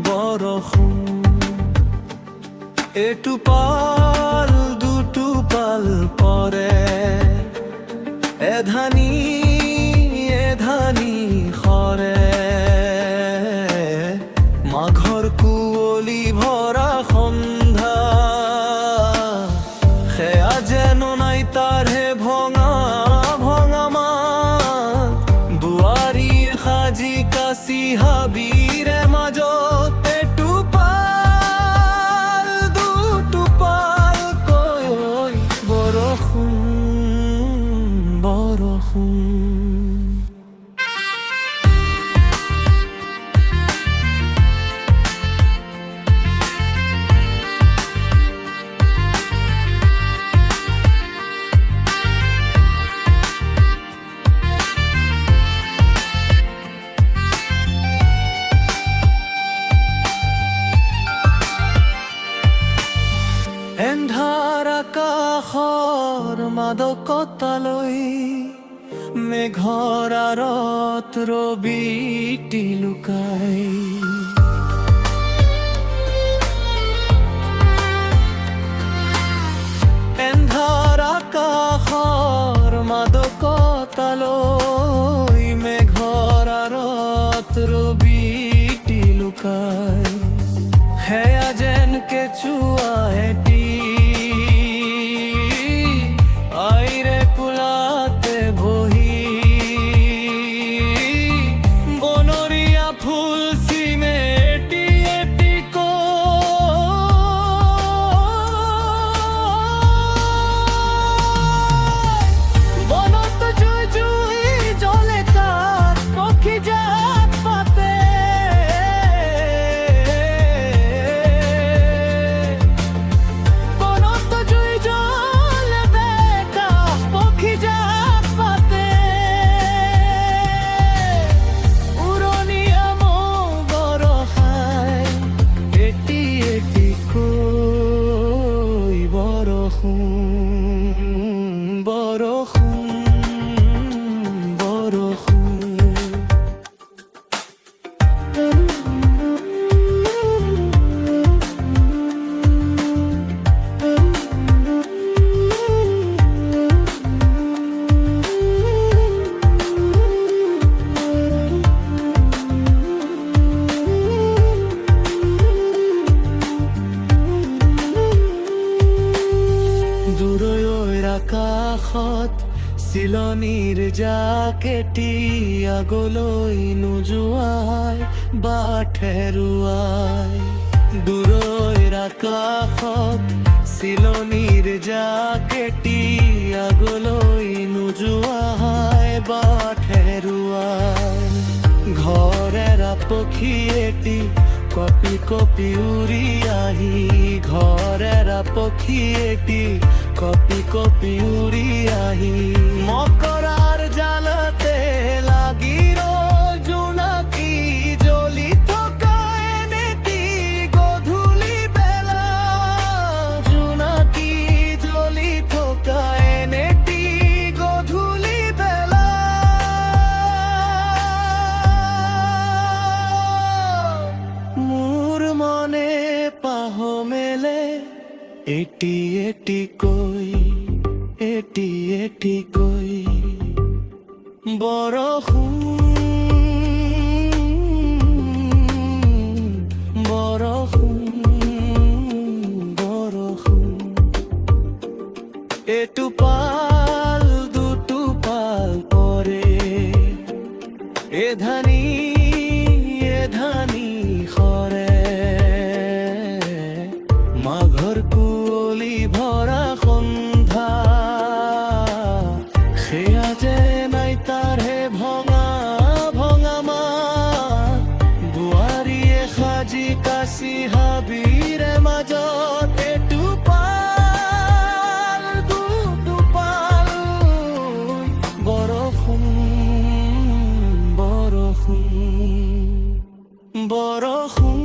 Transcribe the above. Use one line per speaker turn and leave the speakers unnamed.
বৰষুণ এটোপাল দুটোপাল পৰে এধানি এধানি সৰে মাঘৰ কুঁৱলী ভৰা সন্ধ্যা সেয়া যেন নাই তাৰে ভঙা ভঙা মাত বোৱাৰীৰ সাজি কাচি হাবিৰে মাজত এটোপাল দুটোপাল কৈ বৰষুণ বৰষুণ এন্ধাৰ আকাশৰ মাদকতালৈ মেঘৰ আঁৰত ৰবিটি লুকাই এন্ধাৰ আকাশৰ মাদকতালৈ মেঘৰ আঁৰত ৰবিটি লুকাই সেয়া যেন কেঁচুৱা এটি আইৰে কোলাতে বহি বনৰীয়া ফুল চিমে এটি এটি বনত জুই জুই জ্বলে তাত পক্ষী জাক পাতে আকাশত চিলনীৰ জাকেটি আগলৈ নোযোৱাই বাট হেৰুৱাই দূৰৈৰ আকাশত চিলনীৰ জাকেটি আগলৈ নোযোৱাই বাট হেৰুৱাই ঘৰ এৰা পক্ষী এটি কপি কপি উৰি আহি ঘৰ এৰা পক্ষী এটি কপি কপি উৰি আহি মকৰাৰ জালতে লাগি ৰল জোনাকী জ্বলি থকা এনেটি গধূলি বেলা জোনাকী জ্বলি থকা এনেটি গধূলি বেলা মোৰ মনে পাহ মেলে এটি এটিকৈ এটি এটিকৈ বৰষুণ বৰষুণ বৰষুণ এটোপাল দুটোপাল পৰে এধানি এধানি সৰে মাঘৰ কুঁৱলী ভৰা সন্ধ্যা সেয়া যে নাই তাৰে ভঙা ভঙা মাত বোৱাৰীয়ে সাজি কাচি হাবিৰে মাজত এটোপাল দুটোপাল বৰষুণ বৰষুণ বৰষুণ